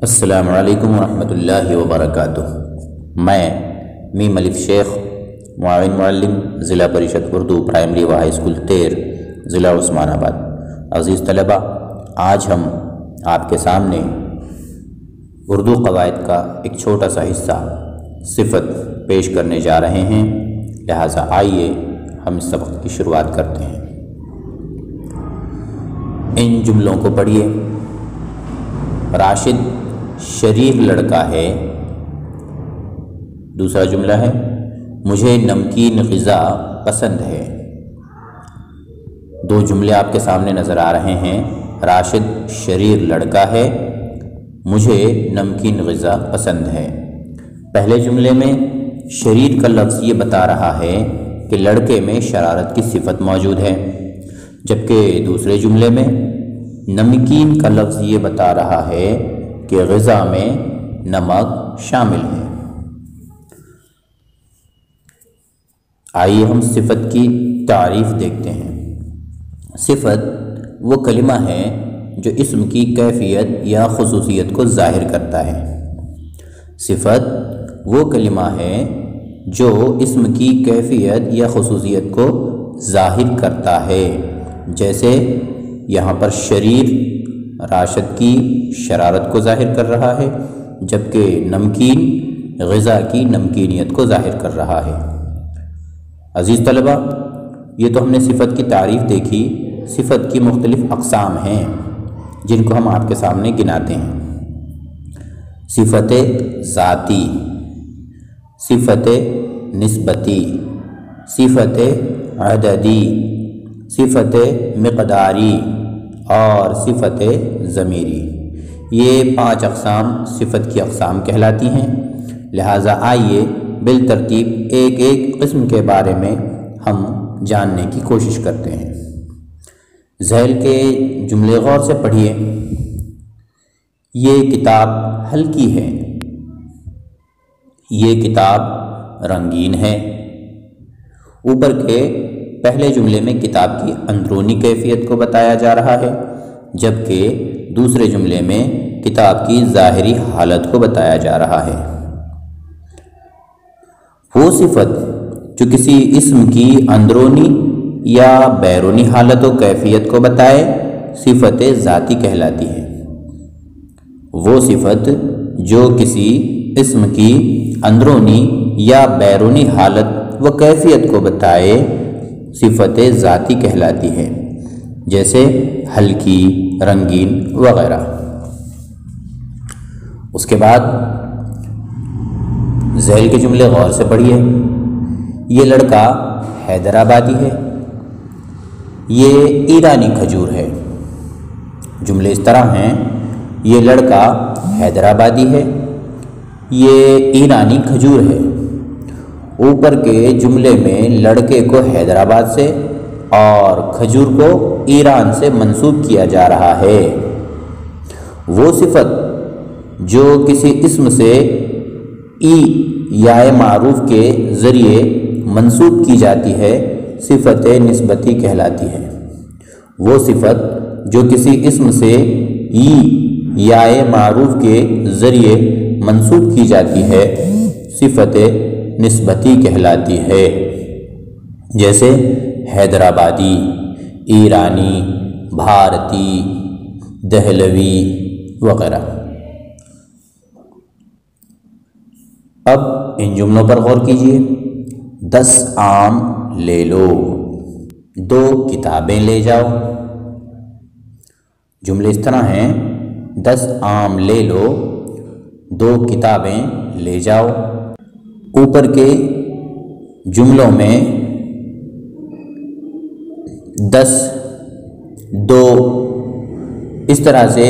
السلام علیکم ورحمۃ اللہ وبرکاتہ۔ میں میم الف شیخ، معاون معلم، ضلع پریشد اردو پرائمری و ہائی اسکول تیر، ضلع عثمان آباد۔ عزیز طلبہ، آج ہم آپ کے سامنے اردو قواعد کا ایک چھوٹا سا حصہ صفت پیش کرنے جا رہے ہیں، لہٰذا آئیے ہم اس سبق کی شروعات کرتے ہیں۔ ان جملوں کو پڑھیے۔ راشد شریر لڑکا ہے۔ دوسرا جملہ ہے مجھے نمکین غذا پسند ہے۔ دو جملے آپ کے سامنے نظر آ رہے ہیں۔ راشد شریر لڑکا ہے، مجھے نمکین غذا پسند ہے۔ پہلے جملے میں شریر کا لفظ یہ بتا رہا ہے کہ لڑکے میں شرارت کی صفت موجود ہے، جبکہ دوسرے جملے میں نمکین کا لفظ یہ بتا رہا ہے کہ غذا میں نمک شامل ہے۔ آئیے ہم صفت کی تعریف دیکھتے ہیں۔ صفت وہ کلمہ ہے جو اسم کی کیفیت یا خصوصیت کو ظاہر کرتا ہے۔ صفت وہ کلمہ ہے جو اسم کی کیفیت یا خصوصیت کو ظاہر کرتا ہے، جیسے یہاں پر شریر راشد کی شرارت کو ظاہر کر رہا ہے، جبکہ نمکین غذا کی نمکینیت کو ظاہر کر رہا ہے۔ عزیز طلبہ، یہ تو ہم نے صفت کی تعریف دیکھی۔ صفت کی مختلف اقسام ہیں جن کو ہم آپ کے سامنے گناتے ہیں۔ صفت ذاتی، صفت نسبتی، صفت عددی، صفت مقداری اور صفت ضمیری۔ یہ 5 اقسام صفت کی اقسام کہلاتی ہیں، لہٰذا آئیے بالترتیب ایک ایک قسم کے بارے میں ہم جاننے کی کوشش کرتے ہیں۔ ذیل کے جملے غور سے پڑھیے۔ یہ کتاب ہلکی ہے، یہ کتاب رنگین ہے۔ اوپر کے پہلے جملے میں کتاب کی اندرونی کیفیت کو بتایا جا رہا ہے، جبکہ دوسرے جملے میں کتاب کی ظاہری حالت کو بتایا جا رہا ہے۔ وہ صفت جو کسی اسم کی اندرونی یا بیرونی حالت و کیفیت کو بتائے صفت ذاتی کہلاتی ہے۔ وہ صفت جو کسی اسم کی اندرونی یا بیرونی حالت و کیفیت کو بتائے صفت ذاتی کہلاتی ہے، جیسے ہلکی، رنگین وغیرہ۔ اس کے بعد ذیل کے جملے غور سے پڑھیے۔ یہ لڑکا حیدرآبادی ہے، یہ ایرانی کھجور ہے۔ جملے اس طرح ہیں، یہ لڑکا حیدرآبادی ہے، یہ ایرانی کھجور ہے۔ اوپر کے جملے میں لڑکے کو حیدرآباد سے اور کھجور کو ایران سے منسوب کیا جا رہا ہے۔ وہ صفت جو کسی اسم سے ای یا معروف کے ذریعے منسوب کی جاتی ہے صفت نسبتی کہلاتی ہے۔ وہ صفت جو کسی اسم سے ای یا معروف کے ذریعے منسوب کی جاتی ہے صفت نسبتی کہلاتی ہے، جیسے حیدرآبادی، ایرانی، بھارتی، دہلوی وغیرہ۔ اب ان جملوں پر غور کیجیے۔ 10 آم لے لو، 2 کتابیں لے جاؤ۔ جملے اس طرح ہیں، 10 آم لے لو، 2 کتابیں لے جاؤ۔ اوپر کے جملوں میں 10، 2 اس طرح سے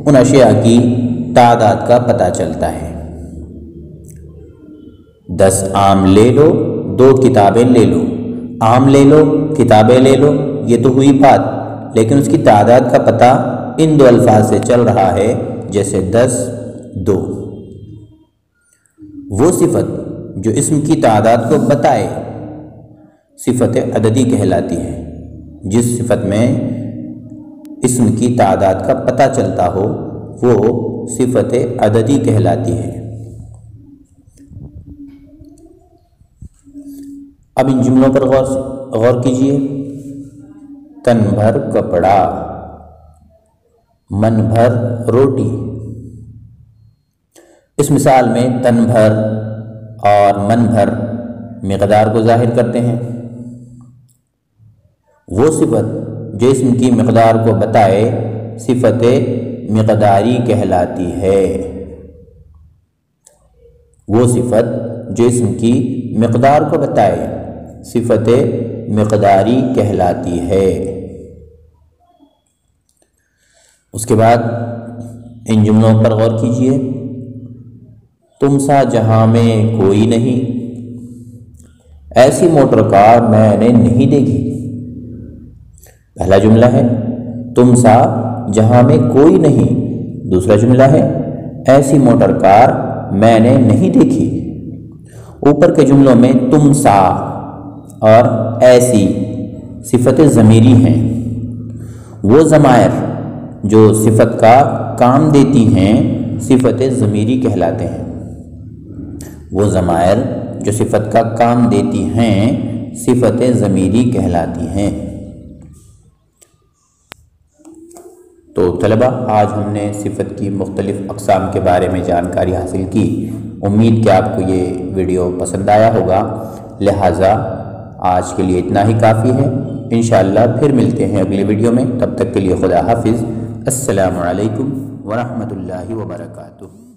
ان اشیاء کی تعداد کا پتہ چلتا ہے۔ 10 آم لے لو، 2 کتابیں لے لو۔ آم لے لو، کتابیں لے لو، یہ تو ہوئی بات، لیکن اس کی تعداد کا پتہ ان 2 الفاظ سے چل رہا ہے، جیسے 10، 2۔ وہ صفت جو اسم کی تعداد کو بتائے صفت عددی کہلاتی ہے۔ جس صفت میں اسم کی تعداد کا پتہ چلتا ہو وہ صفت عددی کہلاتی ہے۔ اب ان جملوں پر غور کیجیے۔ تن بھر کپڑا، من بھر روٹی۔ اس مثال میں تن بھر اور من بھر مقدار کو ظاہر کرتے ہیں۔ وہ صفت جو اسم کی مقدار کو بتائے صفت مقداری کہلاتی ہے۔ وہ صفت جو اسم کی مقدار کو بتائے صفت مقداری کہلاتی ہے۔ اس کے بعد ان جملوں پر غور کیجیے۔ تم سا جہاں میں کوئی نہیں، ایسی موٹر کار میں نے نہیں دیکھی۔ پہلا جملہ ہے تم سا جہاں میں کوئی نہیں، دوسرا جملہ ہے ایسی موٹر کار میں نے نہیں دیکھی۔ اوپر کے جملوں میں تم سا اور ایسی صفت ضمیری ہیں۔ وہ ضمائر جو صفت کا کام دیتی ہیں صفت ضمیری کہلاتے ہیں۔ وہ ضمائر جو صفت کا کام دیتی ہیں صفت ضمیری کہلاتی ہیں۔ تو طلبہ، آج ہم نے صفت کی مختلف اقسام کے بارے میں جانکاری حاصل کی۔ امید کہ آپ کو یہ ویڈیو پسند آیا ہوگا، لہٰذا آج کے لیے اتنا ہی کافی ہے۔ انشاءاللہ پھر ملتے ہیں اگلی ویڈیو میں، تب تک کے لیے خدا حافظ۔ السلام علیکم ورحمۃ اللہ وبرکاتہ۔